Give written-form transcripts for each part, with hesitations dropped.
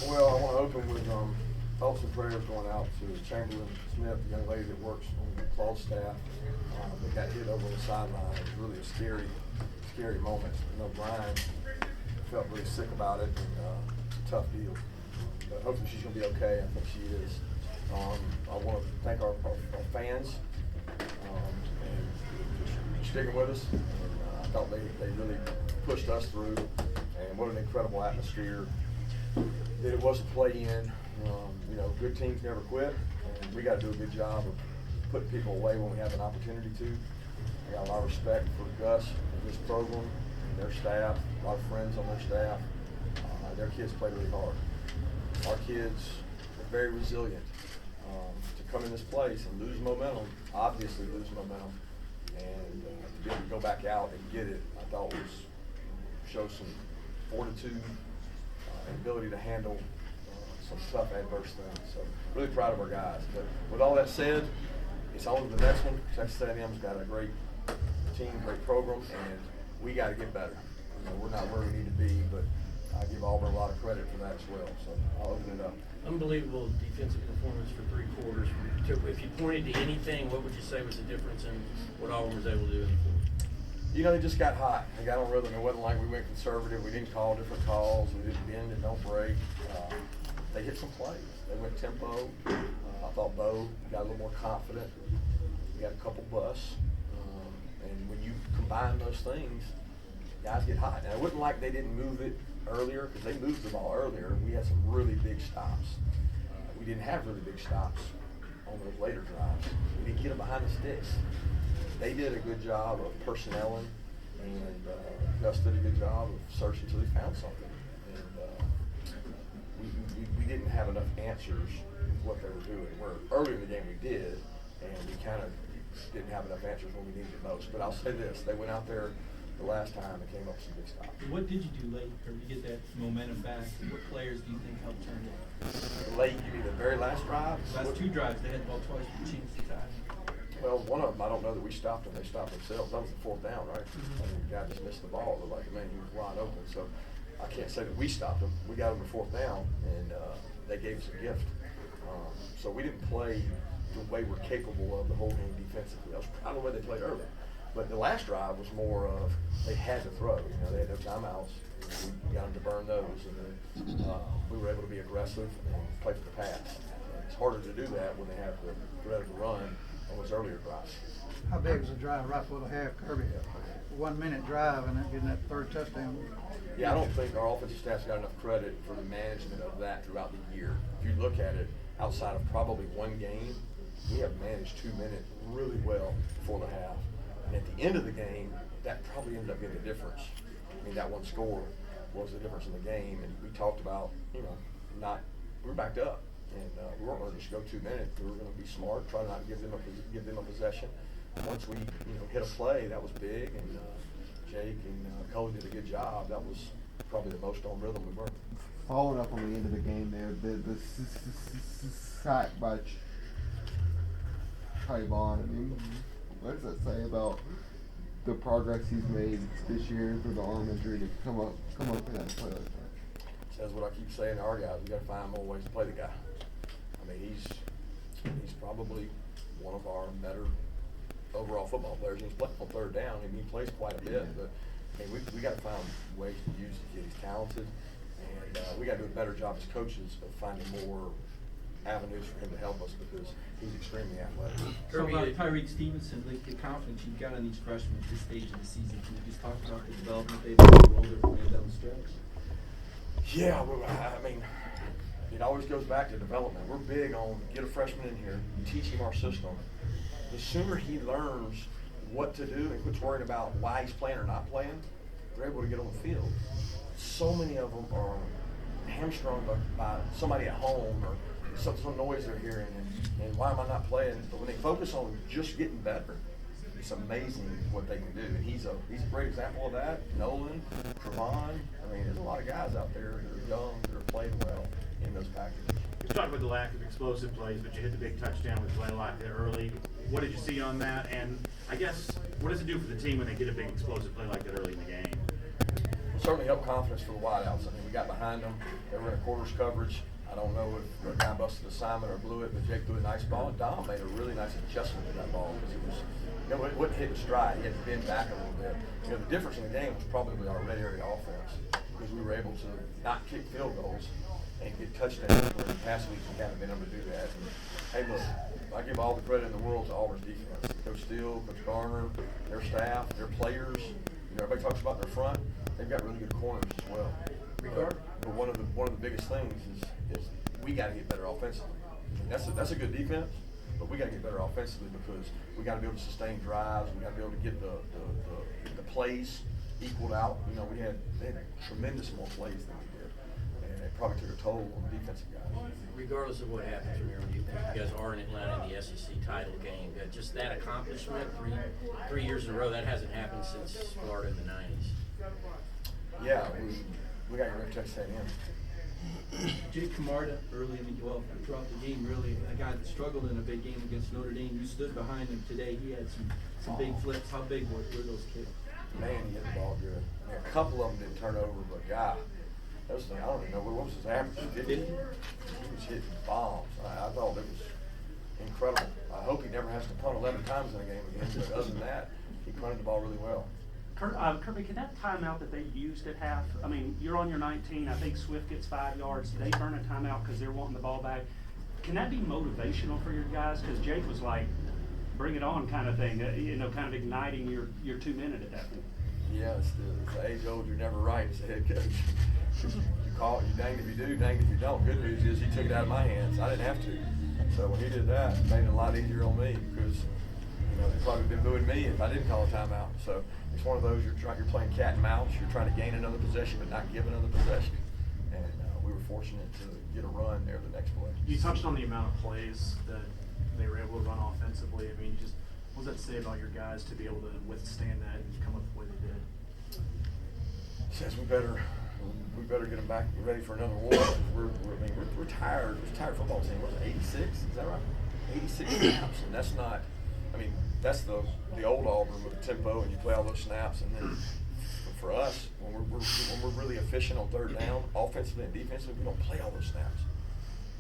Well, I want to open with thoughts and prayers going out to Chamberlain Smith, the young lady that works on Claude's staff. That got hit over on the sideline. It was really a scary moment. You know, Brian felt really sick about it, and it's a tough deal. But hopefully she's going to be okay. I think she is. I want to thank our fans and just sticking with us. And, I thought they really pushed us through, and what an incredible atmosphere that it was to play in. You know, good teams never quit, and we got to do a good job of putting people away when we have an opportunity to. I got a lot of respect for Gus and this program and their staff, a lot of friends on their staff. Their kids play really hard. Our kids are very resilient. To come in this place and lose momentum, obviously lose momentum, and to be able to go back out and get it, I thought show some fortitude and ability to handle some tough adverse things. So really proud of our guys. But with all that said, it's on to the next one. Texas A&M's got a great team, great program, and we got to get better. You know, we're not where we need to be, but I give Auburn a lot of credit for that as well. So I'll open it up. Unbelievable defensive performance for 3 quarters. If you pointed to anything, what would you say was the difference in what Auburn was able to do in the fourth? You know, they just got hot. They got on rhythm. It wasn't like we went conservative. We didn't call different calls. We didn't bend and don't break. They hit some plays. They went tempo. I thought Bo got a little more confident. We got a couple busts. And when you combine those things, guys get hot. And it wasn't like they didn't move it earlier, because they moved the ball earlier. We had some really big stops. We didn't have really big stops on those later drives. We didn't get them behind the sticks. They did a good job of personnelling, and Gus did a good job of searching until he found something. And we didn't have enough answers with what they were doing. Where early in the game we did, and we kind of didn't have enough answers when we needed it most. But I'll say this, they went out there the last time and came up with some big stops. What did you do late to get that momentum back? What players do you think helped turn it? Late, you mean the very last drive? Last 2 drives, they had the ball twice for chance to tie. Well, one of them, I don't know that we stopped them. They stopped themselves. That was the 4th down, right? Mm-hmm. I mean, the guy just missed the ball. It looked like, man, he was wide open. So I can't say that we stopped them. We got them to 4th down, and they gave us a gift. So we didn't play the way we're capable of the whole game defensively. That was probably the way they played earlier. But the last drive was more of they had to throw. You know, they had no timeouts. We got them to burn those, and then we were able to be aggressive and play for the pass. And it's harder to do that when they have the threat of the run on those earlier drives. How big was the drive right before the half, Kirby? 1 minute drive and then getting that 3rd touchdown. Yeah, I don't think our offensive staff's got enough credit for the management of that throughout the year. If you look at it, outside of probably one game, we have managed 2 minutes really well before the half. And at the end of the game, that probably ended up being the difference. I mean, that one score was the difference in the game. And we talked about, you know, we were backed up. And we weren't going to just go 2 minutes. We were going to be smart, try not to give them a possession. Once we, hit a play, that was big. And Jake and Cole did a good job. That was probably the most on rhythm we were. Following up on the end of the game there, the sack by Tyvon, I mean, what does that say about the progress he's made this year through the arm injury to come up with that play like that? Says what I keep saying to our guys, we got to find more ways to play the guy. I mean, he's probably one of our better overall football players. He's playing on 3rd down. I mean, he plays quite a bit, but I mean, we got to find ways to use the kid. He's talented, and we got to do a better job as coaches of finding more avenues for him to help us because he's extremely athletic. So about Tyreek Stevenson, like the confidence you've got on these freshmen at this stage of the season, can you just talk about the development they've been able to play down the stretch? Yeah, well, I mean, it always goes back to development. We're big on get a freshman in here, teach him our system. The sooner he learns what to do and quits worrying about why he's playing or not playing, they're able to get on the field. So many of them are hamstrung by somebody at home or some noise they're hearing, and why am I not playing? But when they focus on just getting better, it's amazing what they can do. And he's a great example of that. Nolan, Trevon, I mean, there's a lot of guys out there that are young, that are playing well in those packages. You talked about the lack of explosive plays, but you hit the big touchdown with Blaylock there early. What did you see on that? And I guess, what does it do for the team when they get a big explosive play like that early in the game? certainly helped confidence for the wideouts. I mean, we got behind them. They were in a quarters coverage. I don't know if a guy busted assignment or blew it, but Jake threw a nice ball. And Dom made a really nice adjustment to that ball because it was, it wouldn't hit in stride. He had to bend back a little bit. The difference in the game was probably our red area offense because we were able to not kick field goals and get touchdowns where in past weeks we haven't been able to do that. And, hey, look, I give all the credit in the world to Auburn's defense. Coach Steele, Coach Garner, their staff, their players. Everybody talks about their front. They've got really good corners as well. But one of the biggest things is we got to get better offensively. I mean, that's a good defense, but we got to get better offensively because we got to be able to sustain drives. We got to be able to get the plays equaled out. They had tremendous more plays than we did, and it probably took a toll on the defensive guys. Regardless of what happens from here, you guys are in Atlanta in the SEC title game. Just that accomplishment, three years in a row, that hasn't happened since Florida in the 90s. Yeah, we got to get Texas A&M. Jake Camarda early in throughout the game, really a guy that struggled in a big game against Notre Dame. You stood behind him today. He had some big flips. How big were those kicks? Man, he hit the ball good. I mean, a couple of them didn't turn over, but God, those things, I don't even know what was his average. 50? He was hitting bombs. I thought it was incredible. I hope he never has to punt 11 times in a game again, but other than that, he punted the ball really well. Kirby, can that timeout that they used at half, I mean, you're on your 19, I think Swift gets 5 yards, they burn a timeout because they're wanting the ball back. Can that be motivational for your guys? Because Jake was like, bring it on kind of thing, kind of igniting your 2 minute at that point. Yeah, it's the age old, you're never right as a head coach. You call it, you danged if you do, danged if you don't. Good news is he took it out of my hands. I didn't have to. So when he did that, it made it a lot easier on me because they'd probably been booing me if I didn't call a timeout. So it's one of those you're playing cat and mouse. You're trying to gain another possession but not give another possession. And we were fortunate to get a run there the next play. You touched on the amount of plays that they were able to run offensively. I mean, what does that say about your guys to be able to withstand that and come up the way they did? Says we better get them back ready for another war. We're tired. We're a tired football team. What's it, 86? Is that right? 86 snaps, and that's not. I mean, that's the old Auburn with the tempo, and you play all those snaps, and then for us, when we're really efficient on third down, offensively and defensively, we don't play all those snaps.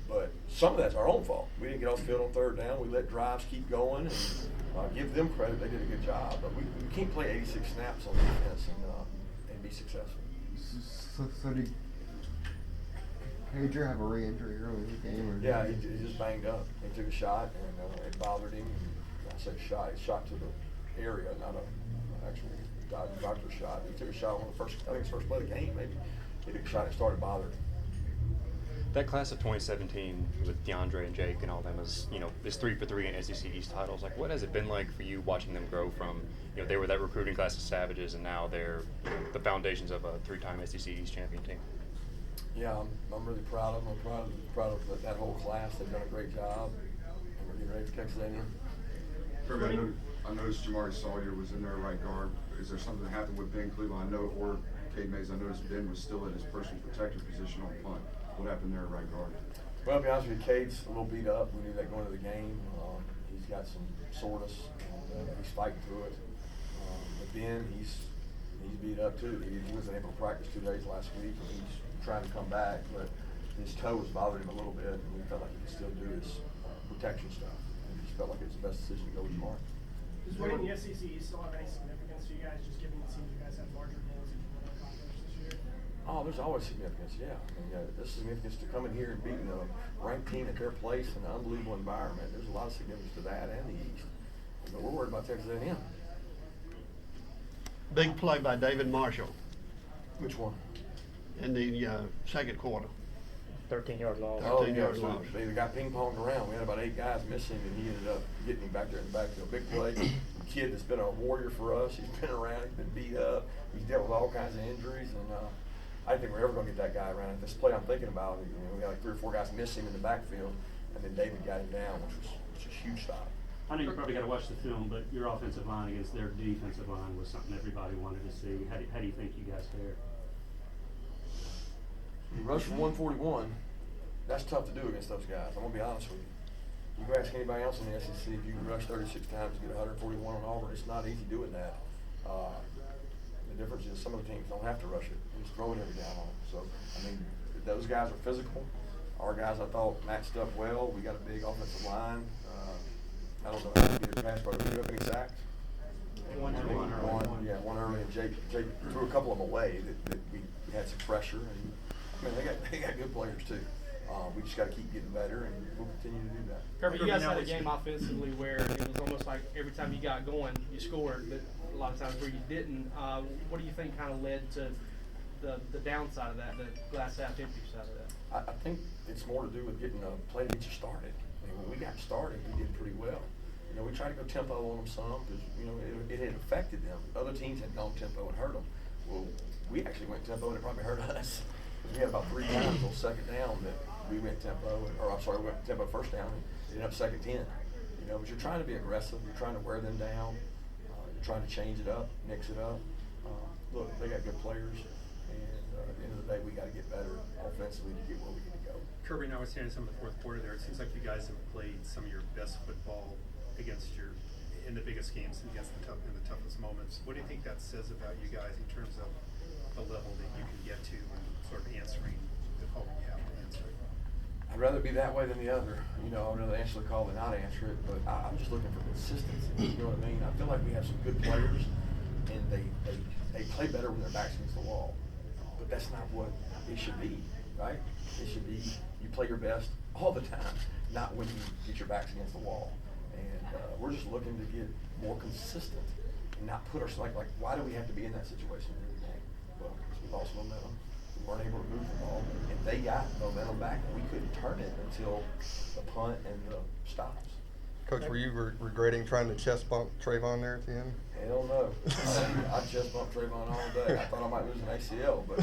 But some of that's our own fault. We didn't get off the field on third down. We let drives keep going, and give them credit. They did a good job. But we can't play 86 snaps on defense and be successful. So did Pager have a re-injury early in the game? Or Yeah, he just banged up. He took a shot, and it bothered him. I say shot. He shot to the area, not an actual doctor shot. He took a shot on the first play of the game, maybe. He took a shot and it started bothering him. That class of 2017 with DeAndre and Jake and all them is 3 for 3 in SEC East titles. Like, what has it been like for you watching them grow from, they were that recruiting class of savages and now they're the foundations of a 3-time SEC East champion team? Yeah, I'm really proud of them. I'm proud of that whole class. They've done a great job, and we're getting ready for Texas A&M. Kirby, I noticed Jamari Sawyer was in there right guard. Is there something that happened with Ben Cleveland? Or Cade Mays? I noticed Ben was still in his personal protector position on punt. What happened there at right guard? Well, to be honest with you, Cade's a little beat up. We knew that going into the game. He's got some soreness, and he's fighting through it. But Ben, he's beat up too. He wasn't able to practice 2 days last week, and he's trying to come back, but his toe was bothering him a little bit, and we felt like he could still do his protection stuff. And he just felt like it was the best decision to go with Mark. Does winning the SEC still have any significance to you guys, just given it seems you guys have larger goals than you want to accomplish this year? Oh, there's always significance, yeah. I mean, there's significance to coming here and beating a ranked team at their place in an unbelievable environment. There's a lot of significance to that and the East. But we're worried about Texas A&M. Big play by David Marshall Which one? in the second quarter. 13-yard loss. Oh, 13 yeah, yard so loss. they got ping-ponged around. We had about 8 guys missing, and he ended up getting him back there in the backfield. Big play. A kid that's been a warrior for us. He's been around. He's been beat up. He's dealt with all kinds of injuries, and I think we're ever going to get that guy around. This play I'm thinking about, we got like 3 or 4 guys missing in the backfield, and then David got him down, which was a huge stop. I know you probably got to watch the film, but your offensive line against their defensive line was something everybody wanted to see. How do you think you guys fared? You rush for 141. That's tough to do against those guys. I'm going to be honest with you. You can ask anybody else in the SEC if you can rush 36 times and get 141 on Auburn. It's not easy doing that. The The difference is some of the teams don't have to rush it. They just throw it every down on them. So, I mean, those guys are physical. Our guys, I thought, matched up well. We got a big offensive line. I don't know how to get a pass, but did we do any sacks? One early, and Jake threw a couple of them away that we had some pressure. And I mean, they got good players too. We just got to keep getting better, and we'll continue to do that. Kirby, you guys had a game offensively where it was almost like every time you got going, you scored, but a lot of times where you didn't. What do you think kind of led to the downside of that, the glass half empty side of that? I think it's more to do with getting a play to get you started. I mean, when we got started, we did pretty well. You know, we tried to go tempo on them some because, you know, it had affected them. Other teams had gone tempo and hurt them. Well, we actually went tempo and it probably hurt us. We had about 3 times on second down that we went tempo, we went tempo first down and ended up second 10. You know, but you're trying to be aggressive. You're trying to wear them down. You're trying to change it up, mix it up. Look, they got good players, and at the end of the day, we got to get better offensively to get where we need to go. Kirby, notwithstanding some of the fourth quarter there, it seems like you guys have played some of your best football in the biggest games and against in the toughest moments. What do you think that says about you guys in terms of the level that you can get to and sort of answering the call you have to answer? I'd rather be that way than the other. You know, I'd rather answer the call than not answer it, but I'm just looking for consistency. You know what I mean? I feel like we have some good players, and they play better when their back's against the wall. But that's not what it should be, right? It should be you play your best all the time, not when you get your backs against the wall. And we're just looking to get more consistent and not put ourselves like why do we have to be in that situation every game? Well, because we lost momentum. We weren't able to move the ball, and they got momentum back, and we couldn't turn it until the punt and the stops. Coach, were you regretting trying to chest bump Trayvon there at the end? Hell no. I chest bumped Trayvon all day. I thought I might lose an ACL, but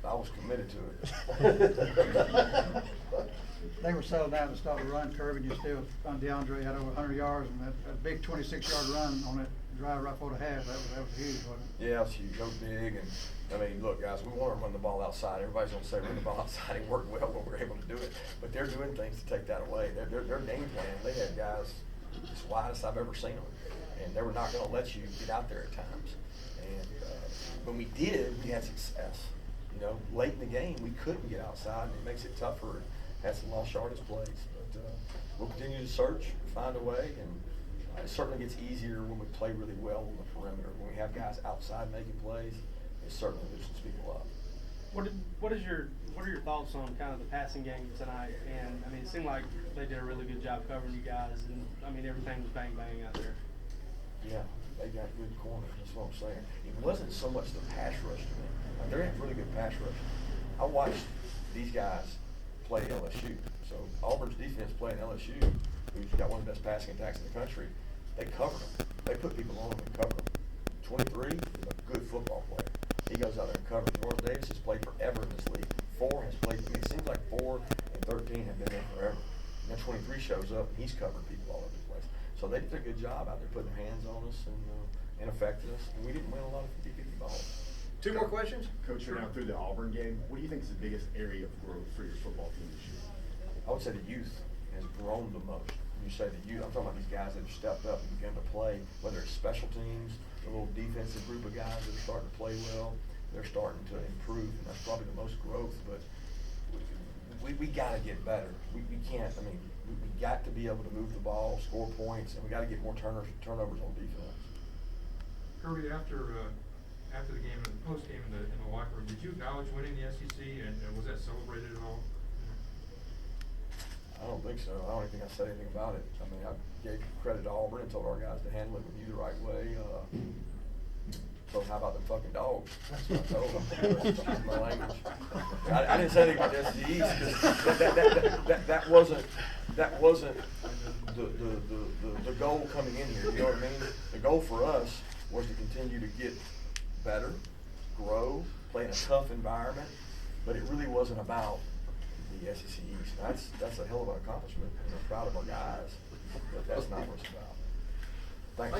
I was committed to it. They were settled down to start the run, Kirby, and you still, on DeAndre had over 100 yards, and that big 26-yard run on that drive right before the half, that was huge, wasn't it? Yeah, it's huge. Go big, and I mean, look, guys, we want to run the ball outside. Everybody's going to say run the ball outside. It worked well when we were able to do it, but they're doing things to take that away. Their game plan, they had guys as wide as I've ever seen them, and they were not going to let you get out there at times. And when we did, we had success. You know, late in the game, we couldn't get outside, and it makes it tougher. Had some lost yardage plays, but we'll continue to search, find a way, and it certainly gets easier when we play really well on the perimeter. When we have guys outside making plays, it certainly loosens people up. What are your thoughts on kind of the passing game tonight? And I mean, it seemed like they did a really good job covering you guys, and I mean everything was bang bang out there. Yeah, they got good corners. That's what I'm saying. It wasn't so much the pass rush to me. Like, they had really good pass rush. I watched these guys play LSU. So Auburn's defense playing LSU, who's got one of the best passing attacks in the country, they covered them. They put people on them and covered them. 23 is a good football player. He goes out there and covers. Jordan Davis has played forever in this league. 4 has played. I mean, it seems like 4 and 13 have been there forever. And then 23 shows up and he's covered people all over the place. So they did a good job out there putting their hands on us and affecting us. And we didn't win a lot of 50-50 balls. 2 more questions? Coach, you're now through the Auburn game. What do you think is the biggest area of growth for your football team this year? I would say the youth has grown the most. When you say the youth, I'm talking about these guys that have stepped up and begun to play, whether it's special teams, a little defensive group of guys that are starting to play well. They're starting to improve, and that's probably the most growth. But we got to get better. We can't. I mean, we got to be able to move the ball, score points, and we got to get more turnovers on defense. Kirby, after the game and the post game in the locker room, did you acknowledge winning the SEC, and was that celebrated at all? I don't think so. I don't think I said anything about it. I mean, I gave credit to Auburn and told our guys to handle it with you the right way. So how about the fucking dogs? That's what I told them. That's my language. I didn't say anything about the SEC East because that wasn't the goal coming in here. You know what I mean? The goal for us was to continue to get better, grow, play in a tough environment, but it really wasn't about the SEC East. That's a hell of an accomplishment, and I'm proud of our guys, but that's not what it's about. Thank you.